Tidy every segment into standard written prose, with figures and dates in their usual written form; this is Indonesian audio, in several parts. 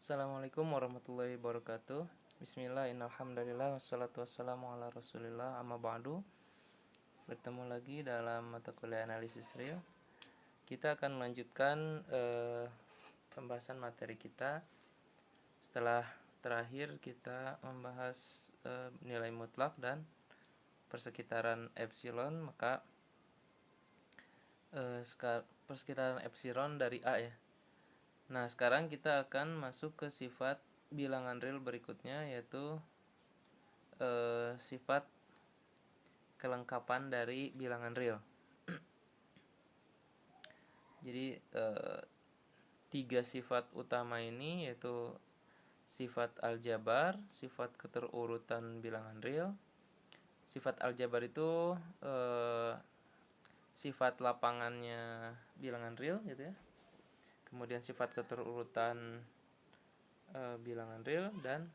Assalamualaikum warahmatullahi wabarakatuh. Bismillah, innalhamdulillah, wassalatu wassalamu ala rasulillah, amma ba'du. Bertemu lagi dalam mata kuliah analisis real. Kita akan melanjutkan pembahasan materi kita. Setelah terakhir kita membahas nilai mutlak dan persekitaran epsilon, maka persekitaran epsilon dari A ya. Nah, sekarang kita akan masuk ke sifat bilangan real berikutnya, yaitu sifat kelengkapan dari bilangan real. Jadi 3 sifat utama ini yaitu sifat aljabar, sifat keterurutan bilangan real. Sifat aljabar itu sifat lapangannya bilangan real gitu ya. Kemudian sifat keterurutan bilangan real dan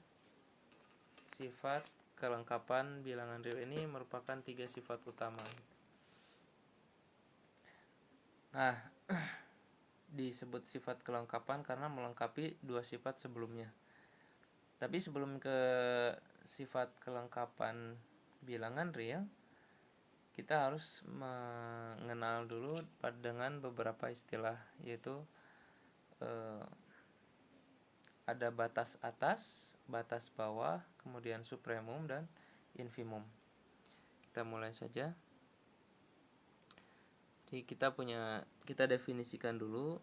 sifat kelengkapan bilangan real ini merupakan 3 sifat utama. Nah, disebut sifat kelengkapan karena melengkapi 2 sifat sebelumnya. Tapi sebelum ke sifat kelengkapan bilangan real, kita harus mengenal dulu dengan beberapa istilah, yaitu ada batas atas, batas bawah, kemudian supremum dan infimum. Kita mulai saja. Jadi kita definisikan dulu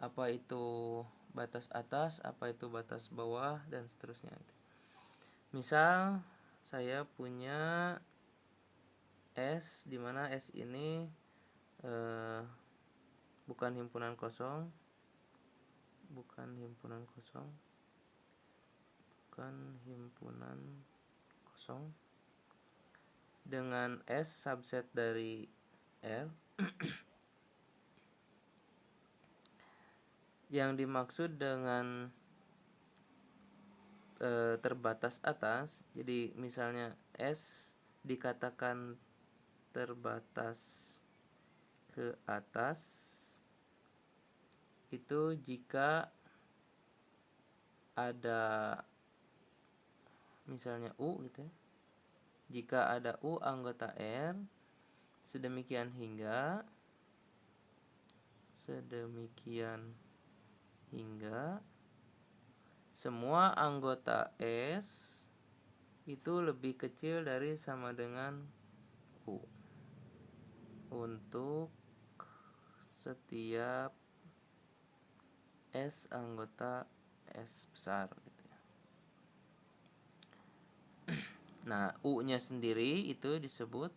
apa itu batas atas, apa itu batas bawah, dan seterusnya. Misal saya punya S, di mana S ini bukan himpunan kosong, dengan S subset dari R. Yang dimaksud dengan terbatas atas, jadi misalnya S dikatakan terbatas ke atas itu jika ada misalnya U gitu ya. Jika ada U anggota R sedemikian hingga semua anggota S itu lebih kecil dari sama dengan U untuk setiap S anggota S besar gitu ya. Nah, U-nya sendiri itu disebut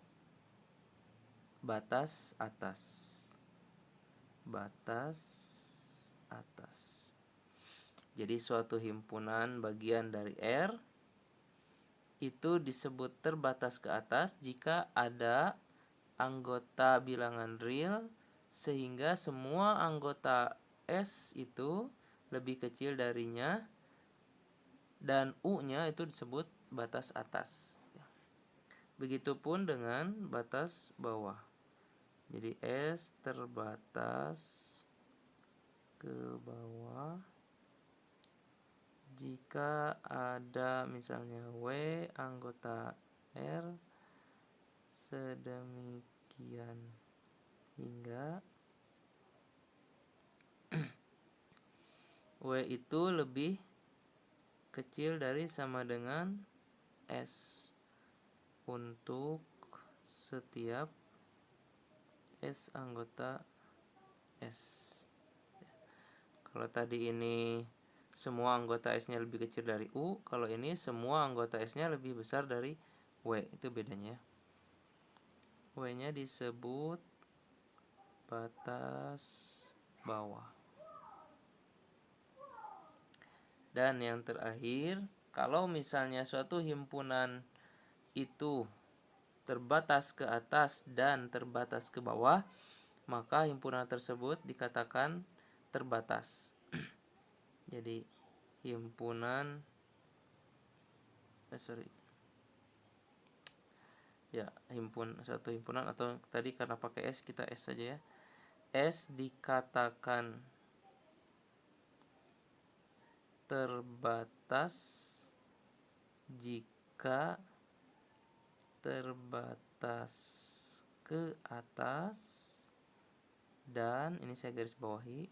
batas atas. Jadi suatu himpunan bagian dari R itu disebut terbatas ke atas jika ada anggota bilangan real sehingga semua anggota S itu lebih kecil darinya, dan U-nya itu disebut batas atas. Begitupun dengan batas bawah. Jadi S terbatas ke bawah jika ada misalnya W anggota R sedemikian hingga W itu lebih kecil dari sama dengan S untuk setiap S anggota S. Kalau tadi ini semua anggota S-nya lebih kecil dari U, kalau ini semua anggota S-nya lebih besar dari W. Itu bedanya. W-nya disebut batas bawah. Dan yang terakhir, kalau misalnya suatu himpunan itu terbatas ke atas dan terbatas ke bawah, maka himpunan tersebut dikatakan terbatas. Jadi satu himpunan, atau tadi karena pakai S kita S saja ya. S dikatakan terbatas jika terbatas ke atas dan ini saya garis bawahi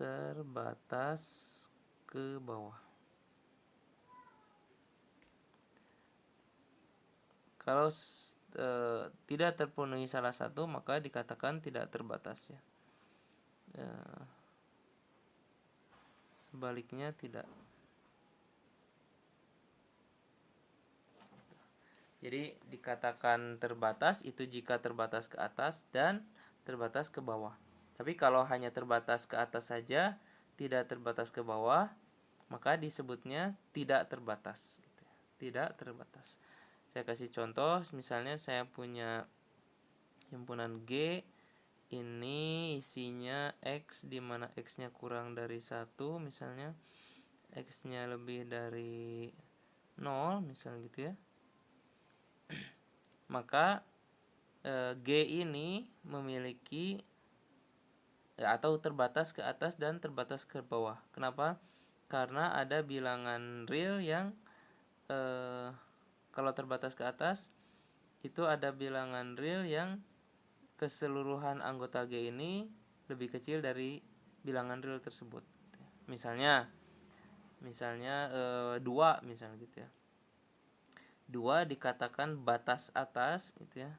terbatas ke bawah. Kalau tidak terpenuhi salah satu maka dikatakan tidak terbatas ya. Sebaliknya tidak. Jadi dikatakan terbatas itu jika terbatas ke atas dan terbatas ke bawah. Tapi kalau hanya terbatas ke atas saja, tidak terbatas ke bawah, maka disebutnya tidak terbatas. Gitu ya. Tidak terbatas. Saya kasih contoh, misalnya saya punya himpunan G, ini isinya X, di mana X-nya kurang dari 1, misalnya X-nya lebih dari 0, misalnya gitu ya. Maka G ini memiliki atau terbatas ke atas dan terbatas ke bawah. Kenapa? Karena ada bilangan real yang kalau terbatas ke atas itu ada bilangan real yang keseluruhan anggota G ini lebih kecil dari bilangan real tersebut. Misalnya 2 misalnya gitu ya. 2 dikatakan batas atas gitu ya.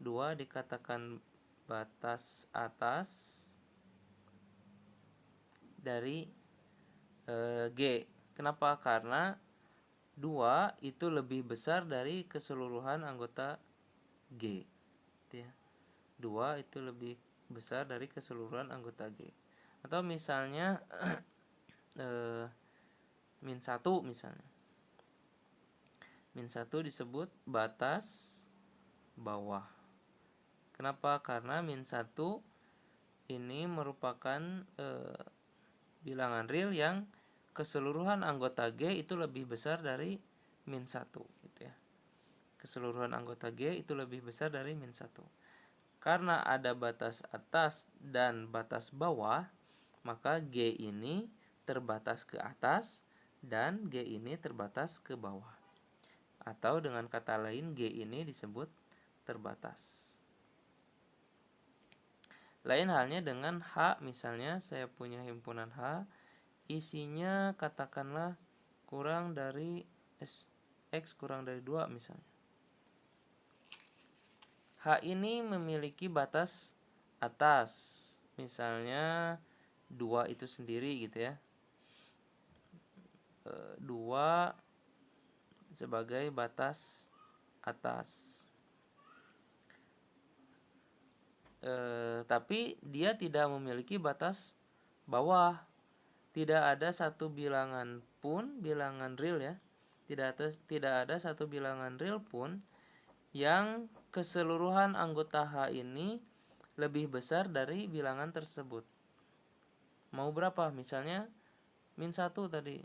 2 dikatakan batas atas dari G. Kenapa? Karena 2 itu lebih besar dari keseluruhan anggota G. Gitu ya. 2 itu lebih besar dari keseluruhan anggota G. Atau misalnya min 1 misalnya. Min 1 disebut batas bawah. Kenapa? Karena min 1 ini merupakan bilangan real yang keseluruhan anggota G itu lebih besar dari min 1 gitu ya. Keseluruhan anggota G itu lebih besar dari min 1. Karena ada batas atas dan batas bawah, maka G ini terbatas ke atas dan G ini terbatas ke bawah. Atau dengan kata lain G ini disebut terbatas. Lain halnya dengan H, misalnya saya punya himpunan H, isinya katakanlah kurang dari X kurang dari 2 misalnya. H ini memiliki batas atas, misalnya 2 itu sendiri gitu ya. 2 sebagai batas atas. Tapi dia tidak memiliki batas bawah. Tidak ada satu bilangan pun, bilangan real ya. Tidak ada satu bilangan real pun yang keseluruhan anggota H ini lebih besar dari bilangan tersebut. Mau berapa? Misalnya min 1 tadi.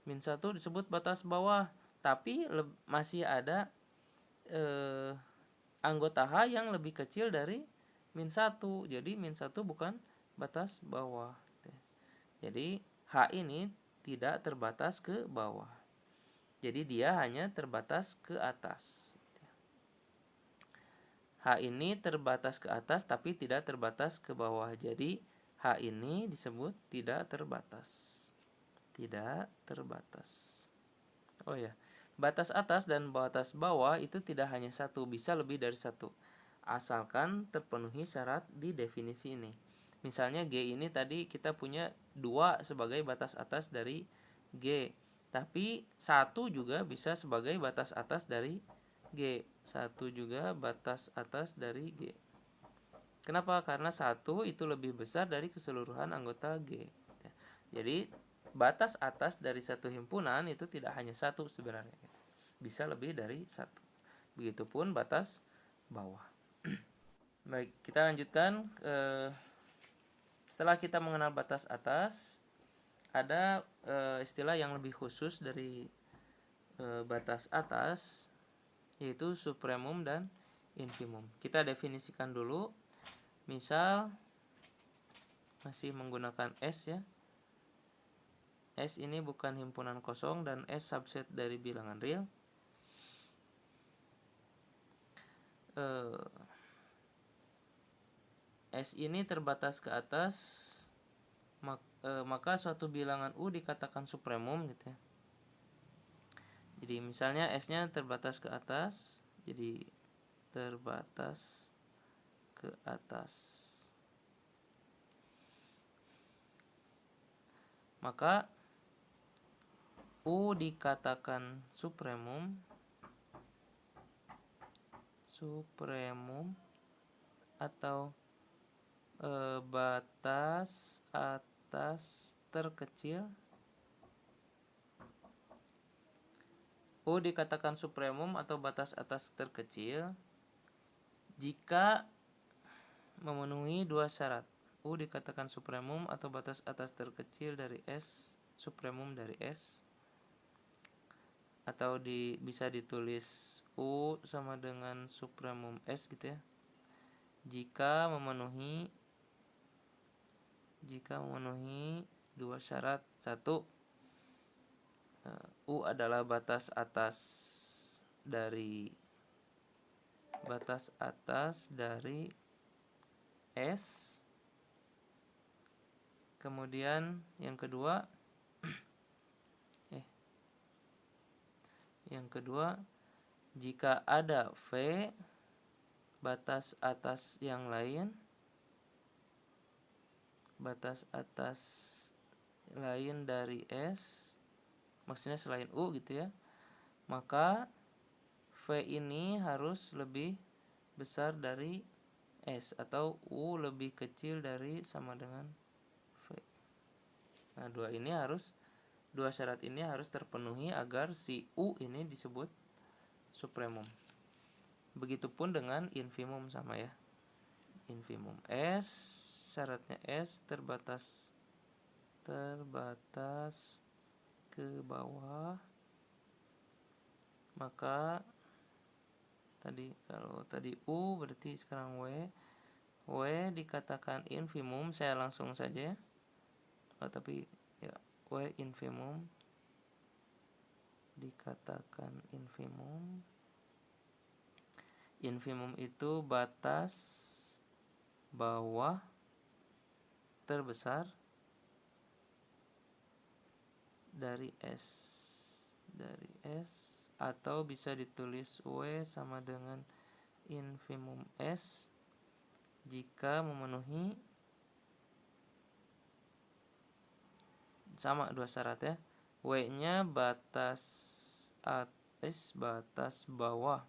Min 1 disebut batas bawah, tapi masih ada anggota H yang lebih kecil dari min 1. Jadi min 1 bukan batas bawah. Jadi H ini tidak terbatas ke bawah. Jadi dia hanya terbatas ke atas. H ini terbatas ke atas tapi tidak terbatas ke bawah. Jadi H ini disebut tidak terbatas. Tidak terbatas. Oh ya, batas atas dan batas bawah itu tidak hanya satu, bisa lebih dari satu. Asalkan terpenuhi syarat di definisi ini. Misalnya G ini tadi kita punya 2 sebagai batas atas dari G. Tapi 1 juga bisa sebagai batas atas dari G. 1 juga batas atas dari G. Kenapa? Karena 1 itu lebih besar dari keseluruhan anggota G. Jadi batas atas dari satu himpunan itu tidak hanya 1 sebenarnya. Bisa lebih dari 1. Begitupun batas bawah. Baik, kita lanjutkan. Setelah kita mengenal batas atas, ada istilah yang lebih khusus dari batas atas, yaitu supremum dan infimum. Kita definisikan dulu. Misal masih menggunakan S ya. S ini bukan himpunan kosong dan S subset dari bilangan real. S ini terbatas ke atas, maka suatu bilangan U dikatakan supremum gitu ya. Jadi misalnya S-nya terbatas ke atas, jadi terbatas ke atas. Maka U dikatakan supremum atau batas atas terkecil. U dikatakan supremum atau batas atas terkecil jika memenuhi dua syarat. U dikatakan supremum atau batas atas terkecil dari S, supremum dari S. Atau bisa ditulis U sama dengan supremum S gitu ya. Jika memenuhi dua syarat. Satu, U adalah batas atas dari S. Kemudian yang kedua jika ada V batas atas yang lain dari S, maksudnya selain U gitu ya, maka V ini harus lebih besar dari S atau U lebih kecil dari sama dengan V. Nah, dua syarat ini harus terpenuhi agar si U ini disebut supremum. Begitupun dengan infimum sama ya. Infimum S, syaratnya S terbatas ke bawah. Maka kalau tadi U berarti sekarang W dikatakan infimum. Saya langsung saja ya. Tapi ya, W infimum dikatakan infimum. Infimum itu batas bawah terbesar dari S. Atau bisa ditulis W sama dengan infimum S jika memenuhi sama dua syarat ya. W-nya batas bawah,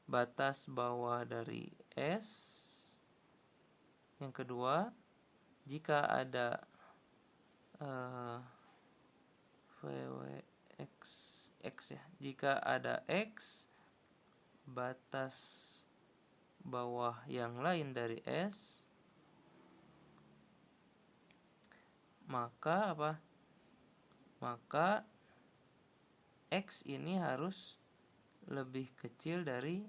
batas bawah dari S. Yang kedua, jika ada X ya. Jika ada X batas bawah yang lain dari S, maka X ini harus lebih kecil dari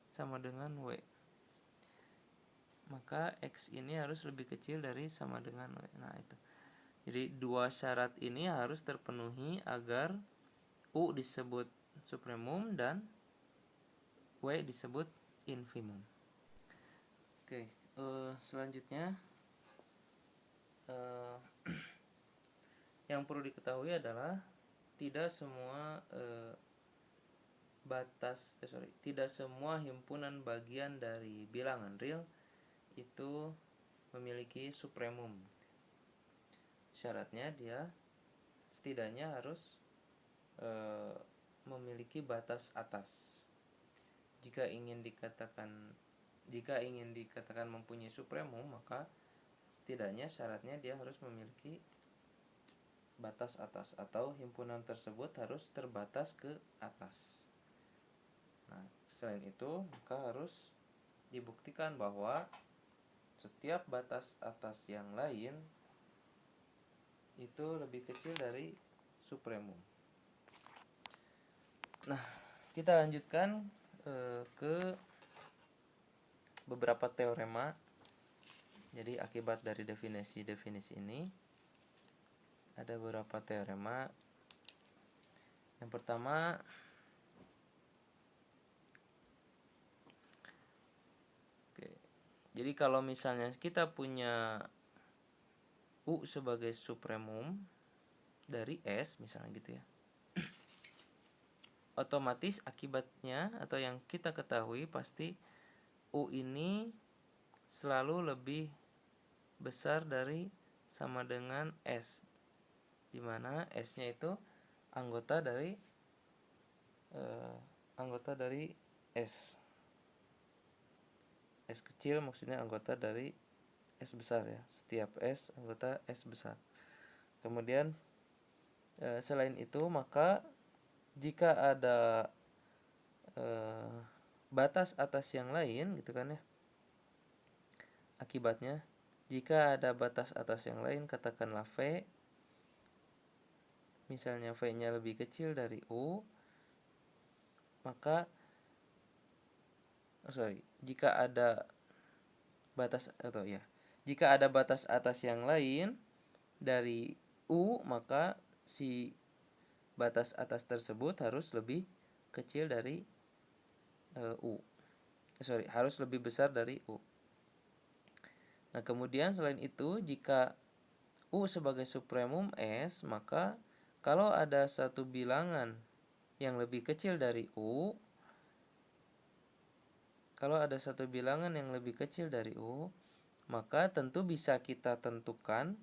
sama dengan W. Maka X ini harus lebih kecil dari sama dengan W. Nah, itu. Jadi dua syarat ini harus terpenuhi agar U disebut supremum dan W disebut infimum. Oke, selanjutnya yang perlu diketahui adalah tidak semua himpunan bagian dari bilangan real itu memiliki supremum. Syaratnya dia setidaknya harus memiliki batas atas. Jika ingin dikatakan mempunyai supremum, maka setidaknya syaratnya dia harus memiliki batas atas atau himpunan tersebut harus terbatas ke atas. Nah, selain itu maka harus dibuktikan bahwa setiap batas atas yang lain itu lebih kecil dari supremum. Nah, kita lanjutkan ke beberapa teorema. Jadi akibat dari definisi-definisi ini ada beberapa teorema. Yang pertama, jadi kalau misalnya kita punya U sebagai supremum dari S misalnya gitu ya, otomatis akibatnya atau yang kita ketahui pasti U ini selalu lebih besar dari sama dengan S, dimana S-nya itu anggota dari S. S kecil maksudnya anggota dari S besar ya. Setiap S anggota S besar. Kemudian selain itu maka jika ada batas atas yang lain gitu kan ya, akibatnya jika ada batas atas yang lain, katakanlah V, misalnya V-nya lebih kecil dari U, maka jika ada batas atas yang lain dari U, maka si batas atas tersebut harus lebih kecil dari harus lebih besar dari U. Nah, kemudian selain itu, jika U sebagai supremum S, maka kalau ada satu bilangan yang lebih kecil dari U, maka tentu bisa kita tentukan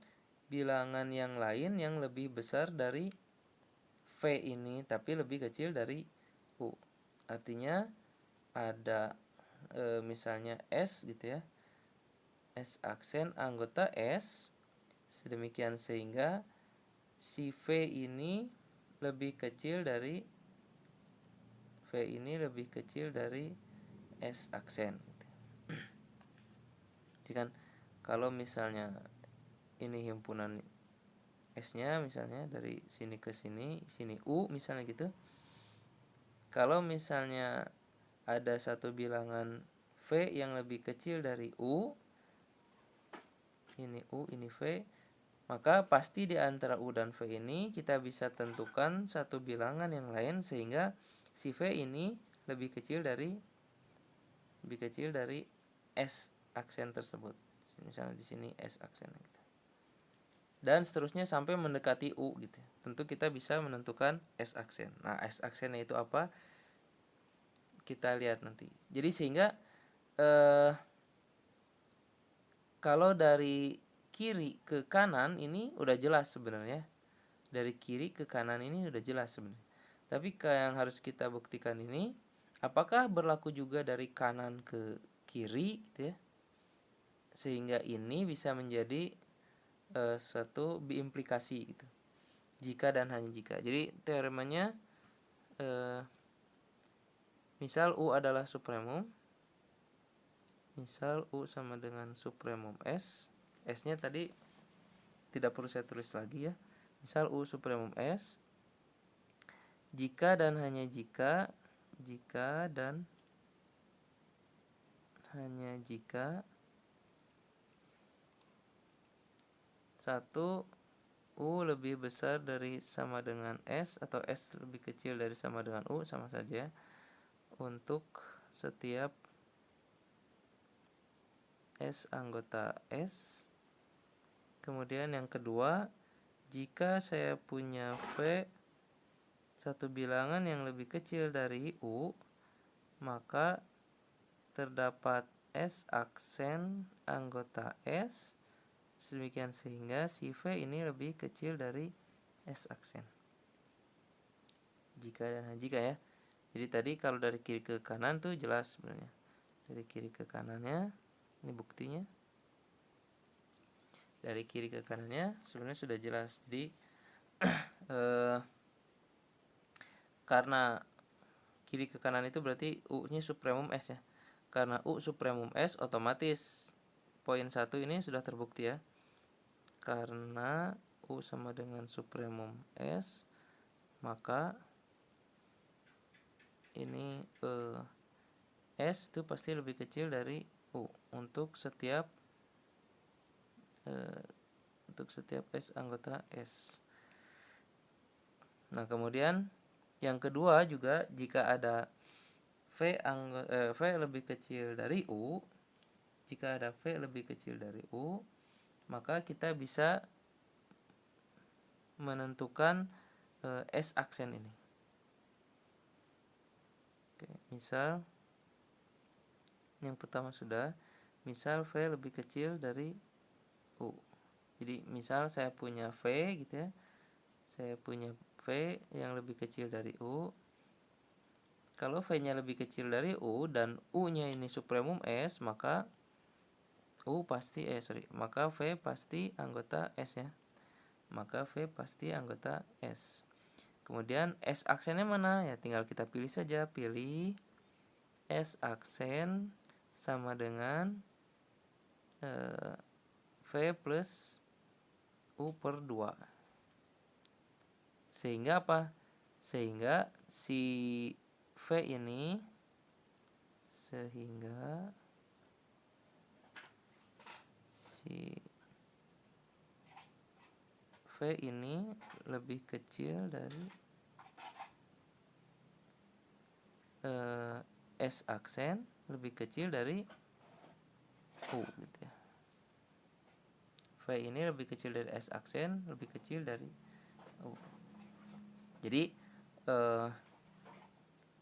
bilangan yang lain yang lebih besar dari V ini, tapi lebih kecil dari U. Artinya ada misalnya S gitu ya, S aksen anggota S, sedemikian sehingga si V ini lebih kecil dari S aksen gitu. Jadi kan kalau misalnya ini himpunan S-nya misalnya dari sini ke sini, sini U misalnya gitu. Kalau misalnya ada satu bilangan V yang lebih kecil dari U, ini U, ini V, maka pasti di antara U dan V ini kita bisa tentukan satu bilangan yang lain sehingga si V ini lebih kecil dari S aksen tersebut. Misalnya di sini S aksen gitu. Dan seterusnya sampai mendekati U gitu. Tentu kita bisa menentukan S aksen. Nah, S aksennya itu apa? Kita lihat nanti. Jadi sehingga kalau dari kiri ke kanan ini udah jelas sebenarnya. Dari kiri ke kanan ini udah jelas sebenarnya. Tapi yang harus kita buktikan ini, apakah berlaku juga dari kanan ke kiri gitu ya? Sehingga ini bisa menjadi suatu biimplikasi gitu. Jika dan hanya jika. Jadi teoremanya misal U adalah supremum. Misal U sama dengan supremum S. S-nya tadi tidak perlu saya tulis lagi ya. Misal U supremum S. Jika dan hanya jika satu U lebih besar dari sama dengan S atau S lebih kecil dari sama dengan U, sama saja untuk setiap S anggota S. Kemudian yang kedua, jika saya punya V satu bilangan yang lebih kecil dari U, maka terdapat S aksen anggota S, sedemikian sehingga si V ini lebih kecil dari S aksen. Jika dan hanya jika ya. Jadi tadi kalau dari kiri ke kanan tuh jelas sebenarnya. Dari kiri ke kanannya, ini buktinya. Dari kiri ke kanannya sebenarnya sudah jelas. Jadi karena kiri ke kanan itu berarti U-nya supremum S ya. Karena U supremum S, otomatis poin 1 ini sudah terbukti ya. Karena U sama dengan supremum S, maka ini S itu pasti lebih kecil dari U untuk setiap S anggota S. Nah, kemudian yang kedua juga, jika ada V lebih kecil dari U, jika ada V lebih kecil dari U, maka kita bisa menentukan S aksen ini. Oke, misal yang pertama sudah, misal V lebih kecil dari U. Jadi misal saya punya V gitu ya, saya punya V yang lebih kecil dari U. Kalau V-nya lebih kecil dari U dan U-nya ini supremum S, maka maka V pasti anggota S ya. Maka V pasti anggota S. Kemudian S aksennya mana? Ya tinggal kita pilih saja, pilih S aksen sama dengan V plus U per 2. Sehingga apa? Sehingga si V ini lebih kecil dari S aksen lebih kecil dari U gitu ya. V ini lebih kecil dari S aksen lebih kecil dari U. Jadi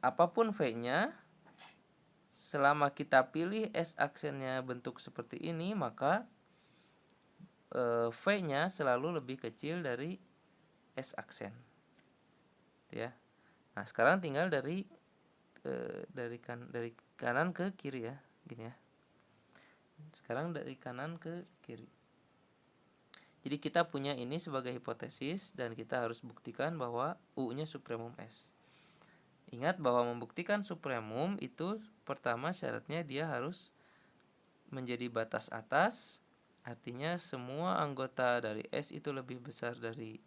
apapun V-nya, selama kita pilih S aksennya bentuk seperti ini, maka V-nya selalu lebih kecil dari S aksen. Ya. Nah, sekarang tinggal dari kanan ke kiri ya, gini ya. Sekarang dari kanan ke kiri. Jadi kita punya ini sebagai hipotesis dan kita harus buktikan bahwa U-nya supremum S. Ingat bahwa membuktikan supremum itu pertama syaratnya dia harus menjadi batas atas, artinya semua anggota dari S itu lebih besar dari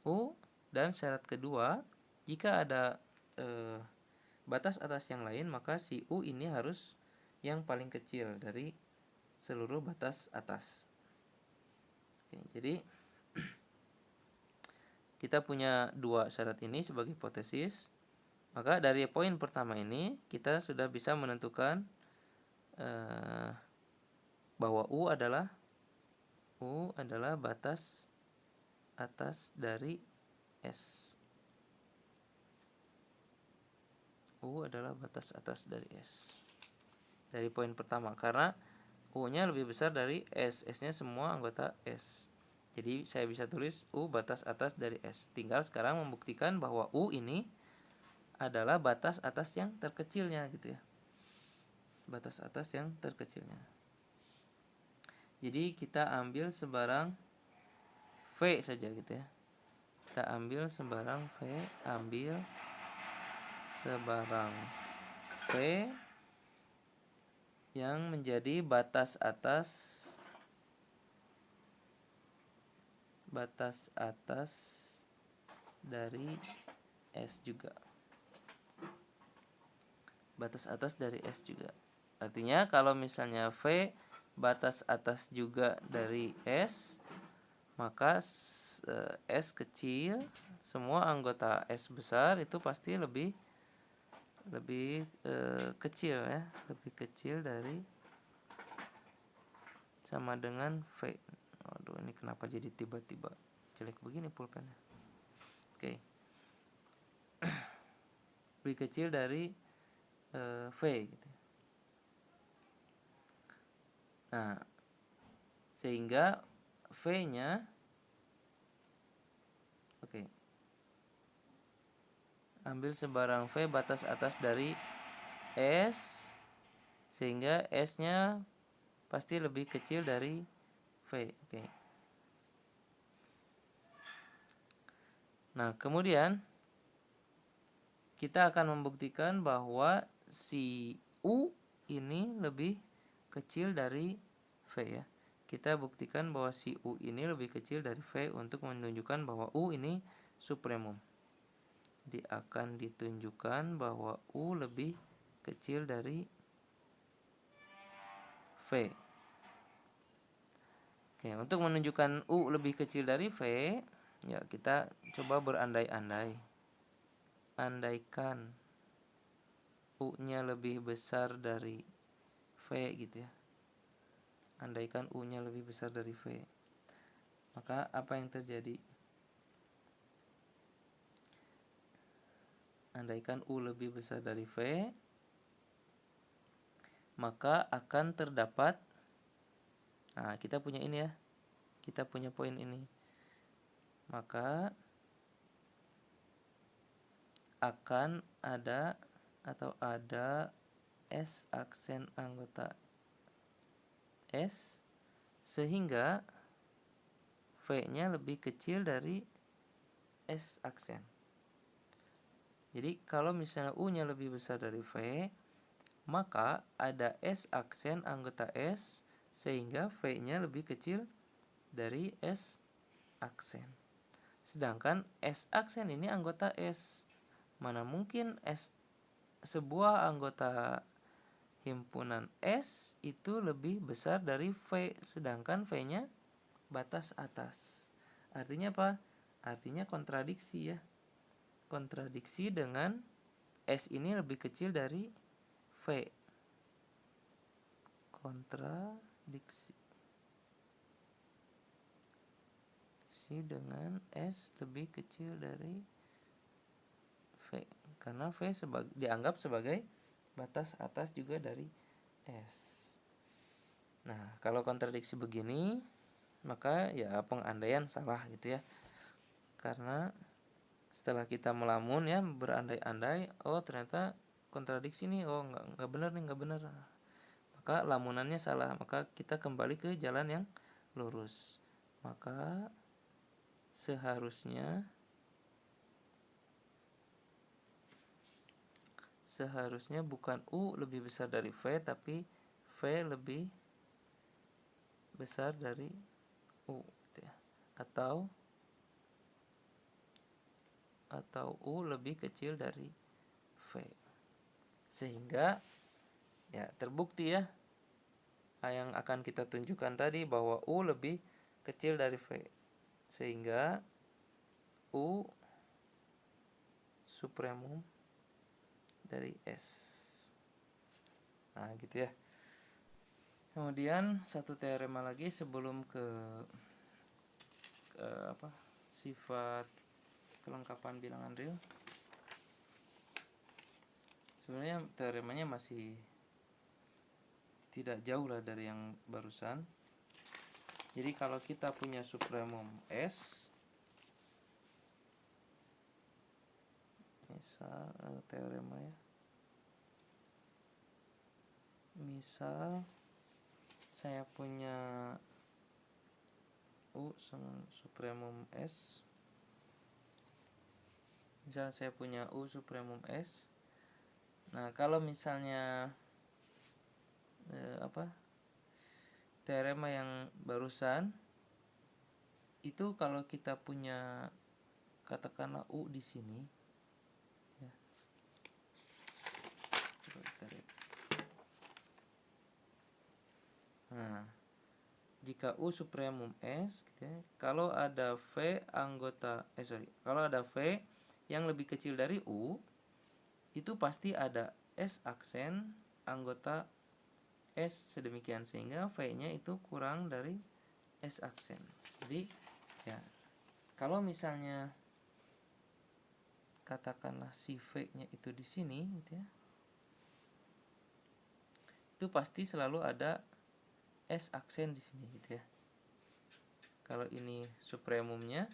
U, dan syarat kedua, jika ada batas atas yang lain, maka si U ini harus yang paling kecil dari seluruh batas atas. Oke, jadi kita punya dua syarat ini sebagai hipotesis. Maka dari poin pertama ini kita sudah bisa menentukan bahwa U adalah batas atas dari S. U adalah batas atas dari S. Dari poin pertama, karena U-nya lebih besar dari S. S-nya semua anggota S. Jadi saya bisa tulis U batas atas dari S. Tinggal sekarang membuktikan bahwa U ini adalah batas atas yang terkecilnya gitu ya. Batas atas yang terkecilnya. Jadi kita ambil sebarang V saja gitu ya. Kita ambil sebarang V yang menjadi batas atas dari S juga. Batas atas dari S juga. Artinya kalau misalnya V batas atas juga dari S, maka S kecil, semua anggota S besar itu pasti lebih kecil ya, lebih kecil dari sama dengan V. Aduh, ini kenapa jadi tiba-tiba jelek begini pulpennya. Oke. Lebih kecil dari V gitu. Nah, sehingga V-nya ambil sebarang V batas atas dari S, sehingga S-nya pasti lebih kecil dari V. Nah, kemudian kita akan membuktikan bahwa si U ini lebih kecil dari V ya. Kita buktikan bahwa si U ini lebih kecil dari V untuk menunjukkan bahwa U ini supremum. Jadi akan ditunjukkan bahwa U lebih kecil dari V. Oke, untuk menunjukkan U lebih kecil dari V, ya kita coba berandai-andai. Andaikan U-nya lebih besar dari V gitu ya. Andaikan U-nya lebih besar dari V. Maka apa yang terjadi? Andaikan U lebih besar dari V, maka akan terdapat, nah kita punya ini ya, kita punya poin ini. Maka akan ada atau ada S aksen anggota S sehingga V-nya lebih kecil dari S aksen. Jadi kalau misalnya U-nya lebih besar dari V, maka ada S aksen anggota S sehingga V-nya lebih kecil dari S aksen. Sedangkan S aksen ini anggota S. Mana mungkin sebuah anggota himpunan S itu lebih besar dari V, sedangkan V-nya batas atas. Artinya apa? Artinya kontradiksi ya. Kontradiksi dengan S ini lebih kecil dari V. Kontradiksi dengan S lebih kecil dari V. Karena V dianggap sebagai batas atas juga dari S. Nah, kalau kontradiksi begini, maka ya pengandaian salah gitu ya. Karena setelah kita melamun ya, berandai-andai, oh ternyata kontradiksi nih, oh nggak benar nih, nggak benar. Maka lamunannya salah, maka kita kembali ke jalan yang lurus. Maka seharusnya bukan U lebih besar dari V, tapi V lebih besar dari U gitu ya. Atau U lebih kecil dari V. Sehingga ya terbukti ya yang akan kita tunjukkan tadi bahwa U lebih kecil dari V. Sehingga U supremum dari S. Nah, gitu ya. Kemudian satu teorema lagi sebelum ke sifat kelengkapan bilangan real. Sebenarnya teoremanya masih tidak jauh lah dari yang barusan. Jadi kalau kita punya supremum S, misal teorema ya, misal saya punya U supremum S, misal saya punya U supremum S. Nah, kalau misalnya teorema yang barusan itu kalau kita punya katakanlah U di sini ya. Nah, jika U supremum S gitu ya, kalau ada V kalau ada V yang lebih kecil dari U, itu pasti ada S aksen anggota S sedemikian sehingga V-nya itu kurang dari S aksen. Jadi ya, kalau misalnya katakanlah si V-nya itu di sini gitu ya, itu pasti selalu ada S aksen di sini gitu ya. Kalau ini supremumnya,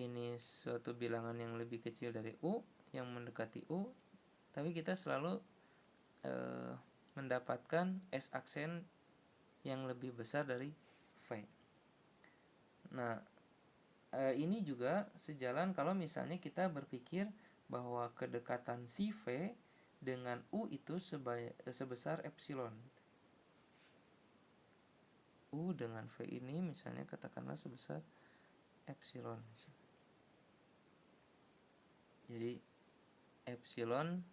ini suatu bilangan yang lebih kecil dari U, yang mendekati U, tapi kita selalu mendapatkan S aksen yang lebih besar dari V. Nah, ini juga sejalan kalau misalnya kita berpikir bahwa kedekatan si V dengan U itu sebesar epsilon. U dengan V ini misalnya katakanlah sebesar epsilon. Jadi epsilon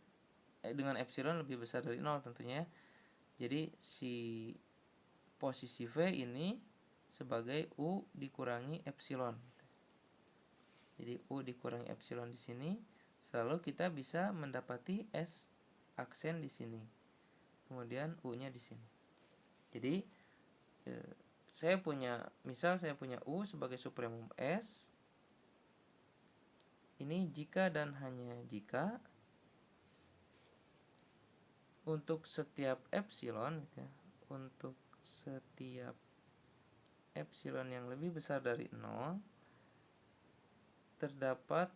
dengan epsilon lebih besar dari 0 tentunya. Jadi si posisi V ini sebagai U dikurangi epsilon. Jadi U dikurangi epsilon di sini, selalu kita bisa mendapati S aksen di sini. Kemudian U-nya di sini. Jadi misal saya punya U sebagai supremum S. Ini jika dan hanya jika untuk setiap epsilon gitu ya, untuk setiap epsilon yang lebih besar dari 0 terdapat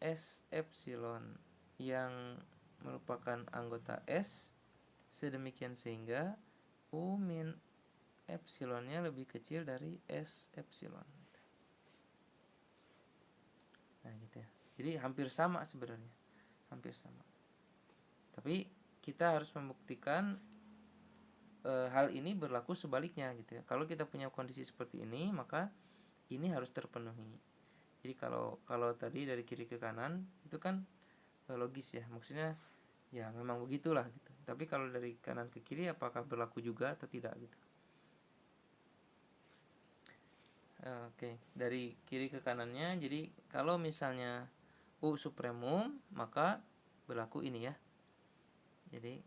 S epsilon yang merupakan anggota S sedemikian sehingga U min epsilonnya lebih kecil dari S epsilon. Nah gitu ya. Jadi hampir sama sebenarnya, hampir sama. Tapi kita harus membuktikan hal ini berlaku sebaliknya gitu ya. Kalau kita punya kondisi seperti ini, maka ini harus terpenuhi. Jadi kalau tadi dari kiri ke kanan itu kan logis ya, maksudnya ya memang begitulah gitu. Tapi kalau dari kanan ke kiri apakah berlaku juga atau tidak gitu. Oke, dari kiri ke kanannya, jadi kalau misalnya U supremum maka berlaku ini ya. Jadi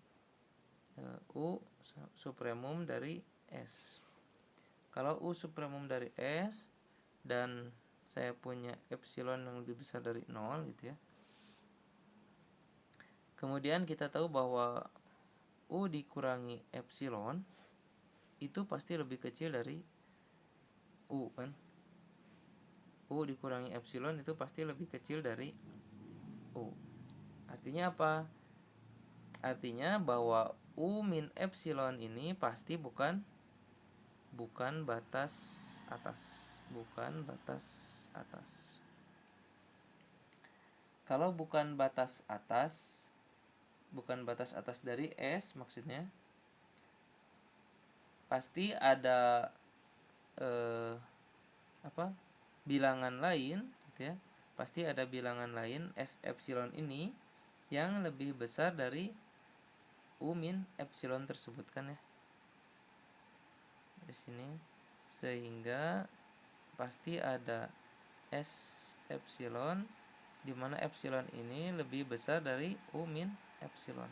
U supremum dari S. Kalau U supremum dari S dan saya punya epsilon yang lebih besar dari 0 gitu ya. Kemudian kita tahu bahwa U dikurangi epsilon itu pasti lebih kecil dari U kan. U dikurangi epsilon itu pasti lebih kecil dari U. Artinya apa? Artinya bahwa U min epsilon ini pasti bukan batas atas. Bukan batas atas. Kalau bukan batas atas dari S maksudnya, pasti ada bilangan lain gitu ya. Pasti ada bilangan lain S epsilon ini yang lebih besar dari U min epsilon tersebut kan ya. Di sini sehingga pasti ada S epsilon di mana epsilon ini lebih besar dari U min epsilon.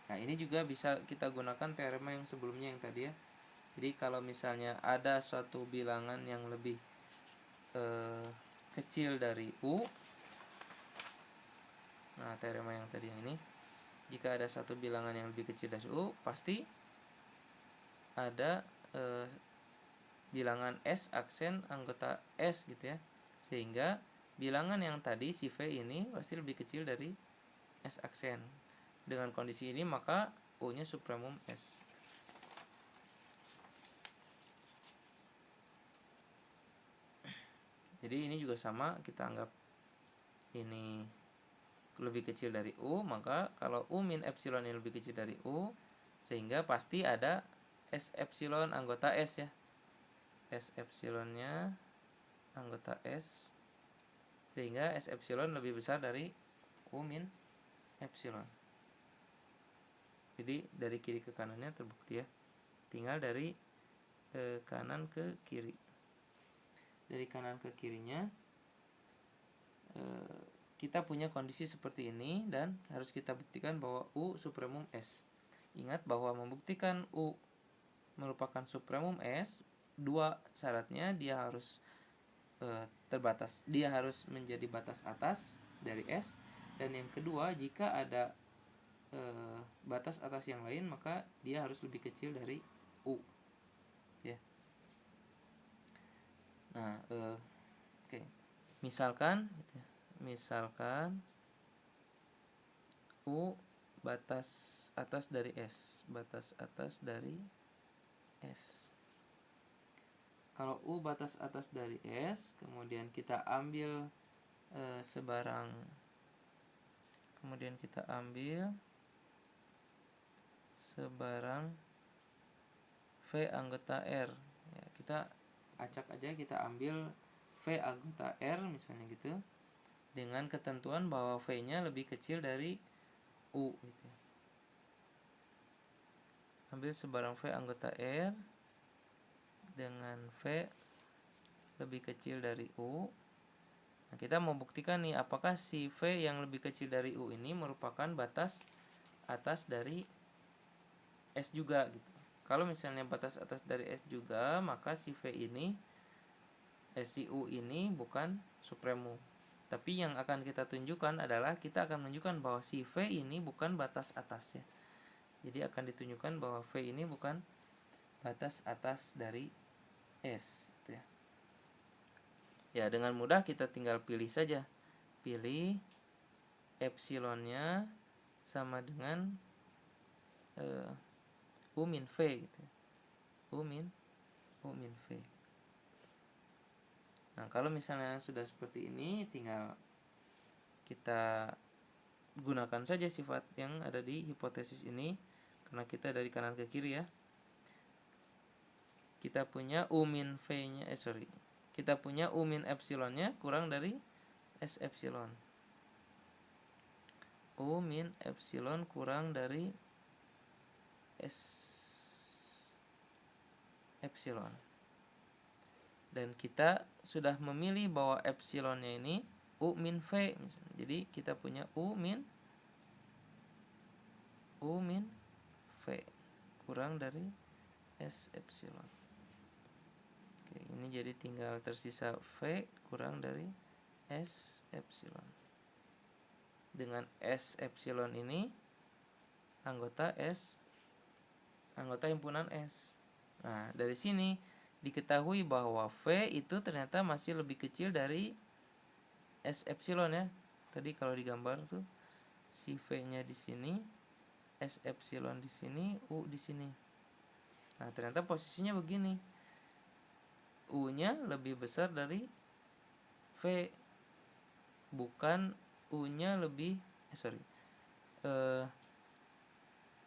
Nah, ini juga bisa kita gunakan teorema yang sebelumnya yang tadi ya. Jadi kalau misalnya ada suatu bilangan yang lebih kecil dari U, nah teorema yang tadi yang ini, jika ada satu bilangan yang lebih kecil dari U, pasti ada bilangan S aksen anggota S gitu ya. Sehingga bilangan yang tadi si V ini pasti lebih kecil dari S aksen. Dengan kondisi ini maka U-nya supremum S. Jadi ini juga sama, kita anggap ini lebih kecil dari U, maka kalau U min epsilon ini lebih kecil dari U, sehingga pasti ada S epsilon anggota S ya. S epsilonnya anggota S, sehingga S epsilon lebih besar dari U min epsilon. Jadi dari kiri ke kanannya terbukti ya. Tinggal dari kanan ke kiri. Dari kanan ke kirinya kita punya kondisi seperti ini dan harus kita buktikan bahwa U supremum S. Ingat bahwa membuktikan U merupakan supremum S, dua syaratnya, dia harus terbatas, dia harus menjadi batas atas dari S, dan yang kedua jika ada batas atas yang lain maka dia harus lebih kecil dari U ya. Nah oke. Misalkan U batas atas dari S, batas atas dari S. Kalau U batas atas dari S, kemudian kita ambil sebarang, kemudian kita ambil sebarang V anggota R ya, kita acak aja, kita ambil V anggota R misalnya gitu, dengan ketentuan bahwa V-nya lebih kecil dari U gitu. Ambil sebarang V anggota R dengan V lebih kecil dari U. Nah, kita mau buktikan nih apakah si V yang lebih kecil dari U ini merupakan batas atas dari S juga gitu. Kalau misalnya batas atas dari S juga, maka si V ini si U ini bukan supremum. Tapi yang akan kita tunjukkan adalah kita akan menunjukkan bahwa si V ini bukan batas atasnya. Jadi akan ditunjukkan bahwa V ini bukan batas atas dari S gitu ya. Ya, dengan mudah kita tinggal pilih saja. Pilih epsilonnya sama dengan U min V gitu. U min V. Nah, kalau misalnya sudah seperti ini, tinggal kita gunakan saja sifat yang ada di hipotesis ini, karena kita dari kanan ke kiri ya. Kita punya U min V-nya, kita punya U min epsilonnya kurang dari S epsilon. U min epsilon kurang dari S epsilon. Dan kita sudah memilih bahwa epsilonnya ini U min V misalnya. Jadi kita punya U min V kurang dari S epsilon. Oke, ini jadi tinggal tersisa V kurang dari S epsilon. Dengan S epsilon ini anggota himpunan S. Nah, dari sini diketahui bahwa V itu ternyata masih lebih kecil dari S epsilon ya. Tadi kalau digambar tuh si V-nya di sini, S epsilon di sini, U di sini. Nah, ternyata posisinya begini. U-nya lebih besar dari V. Bukan U-nya lebih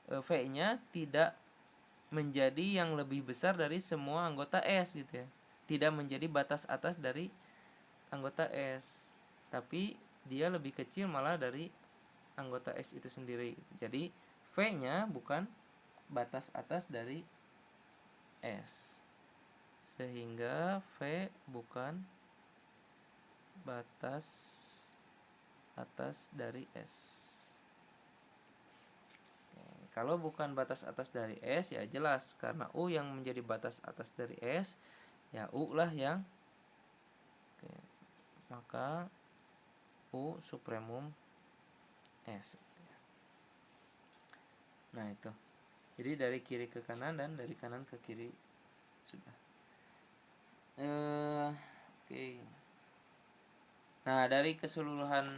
V-nya tidak menjadi yang lebih besar dari semua anggota S gitu ya. Tidak menjadi batas atas dari anggota S, tapi dia lebih kecil malah dari anggota S itu sendiri. Jadi V-nya bukan batas atas dari S, sehingga V bukan batas atas dari S. Kalau bukan batas atas dari S, ya jelas karena U yang menjadi batas atas dari S, ya U lah yang maka U supremum S. Nah, itu. Jadi dari kiri ke kanan dan dari kanan ke kiri sudah. Oke. Nah, dari keseluruhan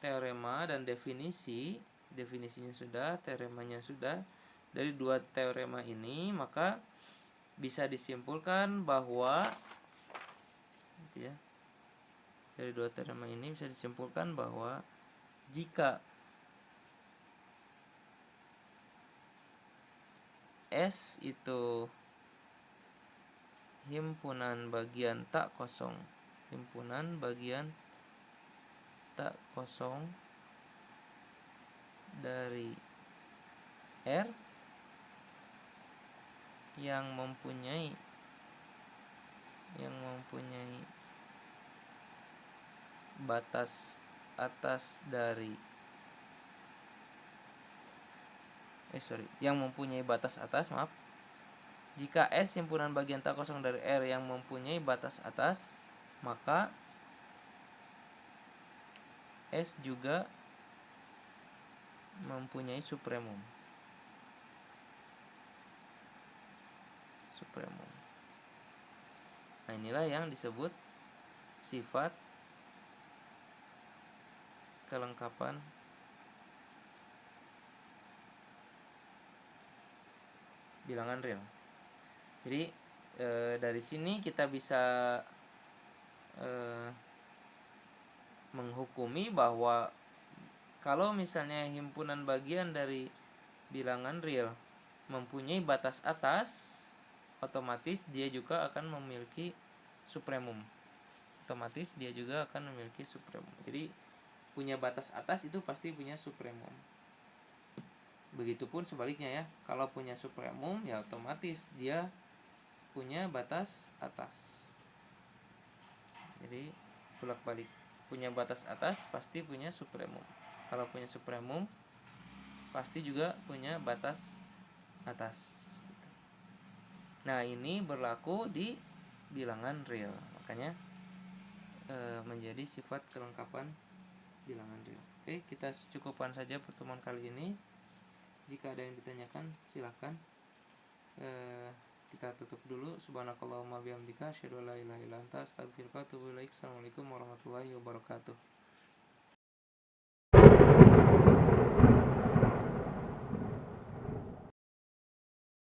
teorema dan definisinya sudah, teoremanya sudah. Dari dua teorema ini maka bisa disimpulkan bahwa gitu ya. Dari dua teorema ini bisa disimpulkan bahwa jika S itu himpunan bagian tak kosong, dari R yang mempunyai batas atas dari jika S himpunan bagian tak kosong dari R yang mempunyai batas atas, maka S juga mempunyai supremum. Nah, inilah yang disebut sifat kelengkapan bilangan real. Jadi dari sini kita bisa menghukumi bahwa kalau misalnya himpunan bagian dari bilangan real mempunyai batas atas, otomatis dia juga akan memiliki supremum. otomatis dia juga akan memiliki supremum. Jadi punya batas atas itu pasti punya supremum. Begitupun sebaliknya ya, kalau punya supremum ya otomatis dia punya batas atas. Jadi bolak-balik, punya batas atas pasti punya supremum. Kalau punya supremum pasti juga punya batas atas. Nah, ini berlaku di bilangan real. Makanya menjadi sifat kelengkapan bilangan real. Oke, kita cukupkan saja pertemuan kali ini. Jika ada yang ditanyakan silahkan. Kita tutup dulu. Subhanakallahumma bihamdika asyhadu an la ilaha illa anta astaghfiruka wa atubu ilaik. Assalamualaikum warahmatullahi wabarakatuh.